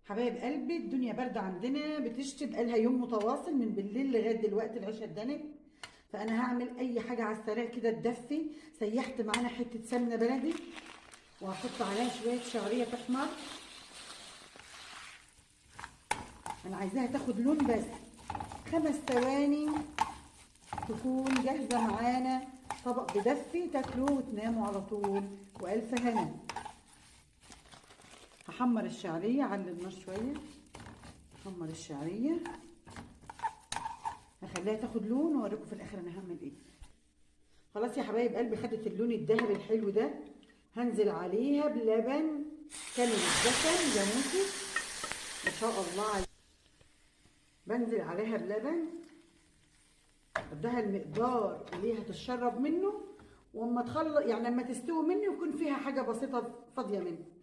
حبايب قلبي، الدنيا باردة عندنا بتشتي بقالها يوم متواصل من بالليل لغاية دلوقتي العشاء اتدنت. فأنا هعمل أي حاجة على السريع كده تدفي. سيحت معانا حتة سمنة بلدي وهحط عليها شوية شعرية أحمر. أنا عايزاها تاخد لون بس 5 ثواني تكون جاهزة معانا. طبق بدفي تاكلوه وتناموا على طول وألف هنا. هحمر الشعرية، على النار شوية. هحمر الشعرية هخليها تاخد لون واوريكم في الاخر انا هعمل ايه. خلاص يا حبايب قلبي، خدت اللون الذهبي الحلو ده. هنزل عليها بلبن كامل الدسم جاموسي ما شاء الله عليه. بنزل عليها بلبن، بدها المقدار اللي هي هتشرب منه، واما تخلص يعني لما تستوي منه يكون فيها حاجه بسيطه فاضيه منه.